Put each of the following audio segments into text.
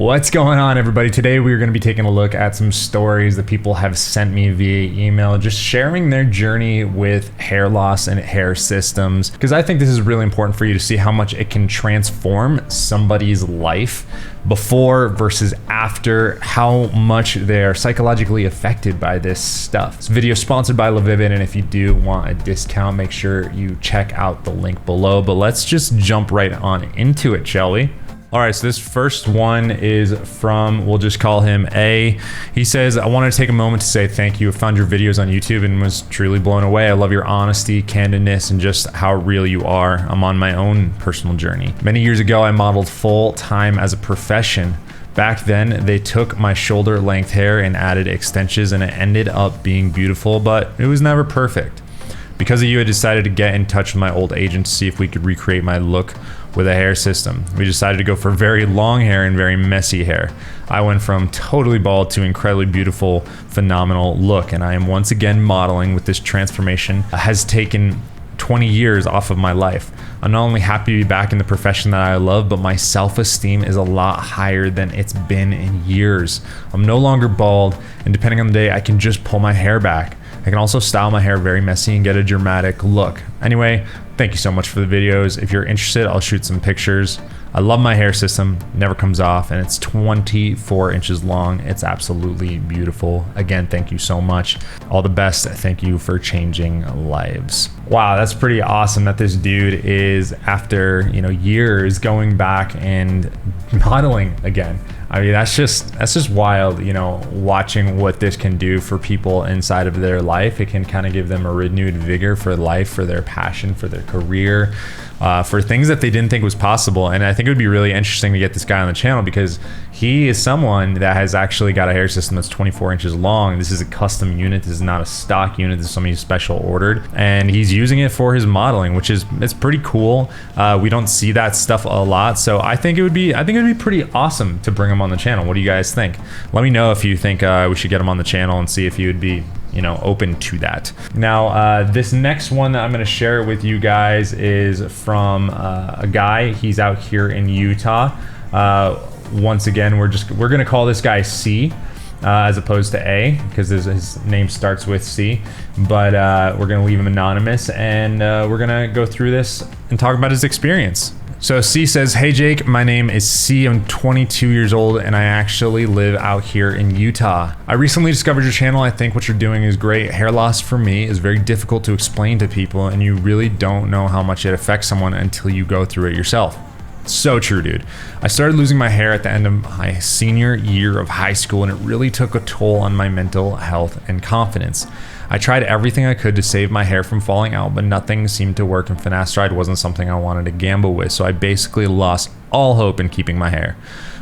What's going on, everybody? Today we're going to be taking a look at some stories that people have sent me via email, just sharing their journey with hair loss and hair systems, because I think this is really important for you to see how much it can transform somebody's life before versus after, how much they're psychologically affected by this stuff. This video is sponsored by Levivit, and if you do want a discount, make sure you check out the link below. But let's just jump right on into it, shall we? All right, so this first one is from, we'll just call him A. He says, I wanted to take a moment to say thank you. I found your videos on YouTube and was truly blown away. I love your honesty, candidness, and just how real you are. I'm on my own personal journey. Many years ago, I modeled full time as a profession. Back then, they took my shoulder length hair and added extensions, and it ended up being beautiful, but it was never perfect. Because of you, I decided to get in touch with my old agent to see if we could recreate my look with a hair system. We decided to go for very long hair and very messy hair. I went from totally bald to incredibly beautiful, phenomenal look, and I am once again modeling with this transformation. It has taken 20 years off of my life. I'm not only happy to be back in the profession that I love, but my self-esteem is a lot higher than it's been in years. I'm no longer bald, and depending on the day, I can just pull my hair back. I can also style my hair very messy and get a dramatic look. Anyway, thank you so much for the videos. If you're interested, I'll shoot some pictures. I love my hair system, never comes off, and it's 24 inches long. It's absolutely beautiful. Again, thank you so much. All the best. Thank you for changing lives. Wow, that's pretty awesome that this dude is, after years, going back and modeling again. I mean, that's just wild, watching what this can do for people inside of their life. It can kind of give them a renewed vigor for life, for their passion, for their career, for things that they didn't think was possible. And I think it would be really interesting to get this guy on the channel, because he is someone that has actually got a hair system that's 24 inches long. This is a custom unit. This is not a stock unit. This is something he's special ordered, and he's using it for his modeling, which is, it's pretty cool. We don't see that stuff a lot, so I think it would be pretty awesome to bring him on the channel. What do you guys think? Let me know if you think we should get him on the channel and see if he would be open to that. Now, this next one that I'm going to share with you guys is from a guy. He's out here in Utah. Once again, we're going to call this guy C as opposed to A, because his name starts with C, but we're going to leave him anonymous, and we're going to go through this and talk about his experience. So C says, hey Jake, my name is C, I'm 22 years old, and I actually live out here in Utah. I recently discovered your channel. I think what you're doing is great. Hair loss for me is very difficult to explain to people, and you really don't know how much it affects someone until you go through it yourself. So true, dude. I started losing my hair at the end of my senior year of high school, and it really took a toll on my mental health and confidence. I tried everything I could to save my hair from falling out, but nothing seemed to work, and finasteride wasn't something I wanted to gamble with, so I basically lost all hope in keeping my hair.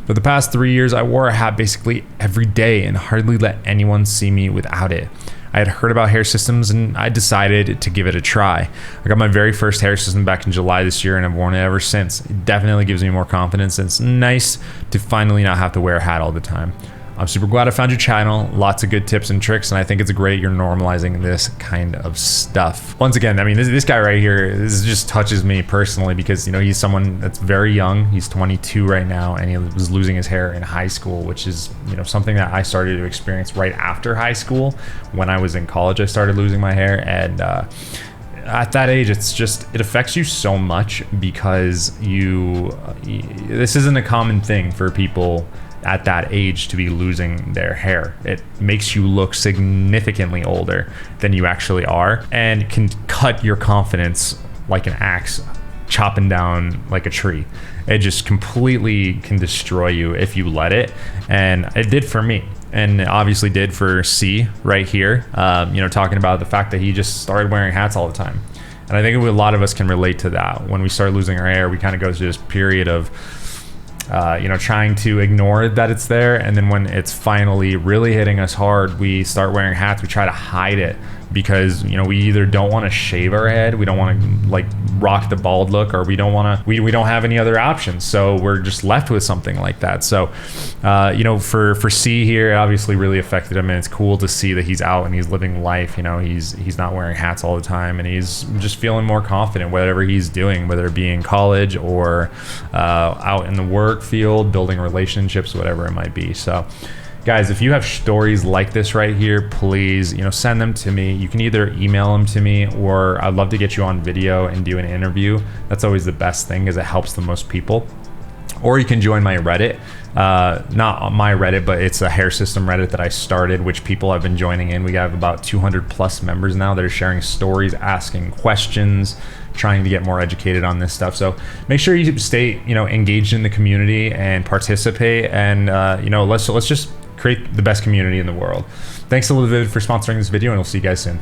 For the past 3 years, I wore a hat basically every day and hardly let anyone see me without it. I had heard about hair systems, and I decided to give it a try. I got my very first hair system back in July this year, and I've worn it ever since. It definitely gives me more confidence, and it's nice to finally not have to wear a hat all the time. I'm super glad I found your channel. Lots of good tips and tricks, and I think it's great you're normalizing this kind of stuff. Once again, I mean, this guy right here, this just touches me personally, because he's someone that's very young. He's 22 right now, and he was losing his hair in high school, which is something that I started to experience right after high school. When I was in college, I started losing my hair, and at that age, it affects you so much, because this isn't a common thing for people at that age to be losing their hair. It makes you look significantly older than you actually are, and can cut your confidence like an axe chopping down like a tree. It just completely can destroy you if you let it, and it did for me, and it obviously did for C right here. Talking about the fact that he just started wearing hats all the time, and I think a lot of us can relate to that. When we start losing our hair, we kind of go through this period of trying to ignore that it's there, and then when it's finally really hitting us hard, we start wearing hats. We try to hide it, because, you know, we either don't want to shave our head, we don't want to like rock the bald look, or we don't want to, we don't have any other options. So we're just left with something like that. So, you know, for C here, it obviously really affected him, and it's cool to see that he's out and he's living life. You know, he's not wearing hats all the time, and he's just feeling more confident whatever he's doing, whether it be in college or out in the work field, building relationships, whatever it might be. So guys, if you have stories like this right here, please, you know, send them to me. You can either email them to me, or I'd love to get you on video and do an interview. That's always the best thing, because it helps the most people. Or you can join my Reddit. Not my Reddit, but it's a hair system Reddit that I started, which people have been joining in. We have about 200 plus members now that are sharing stories, asking questions, trying to get more educated on this stuff. So make sure you stay, you know, engaged in the community and participate, and you know, let's just create the best community in the world. Thanks to Livid for sponsoring this video, and we'll see you guys soon.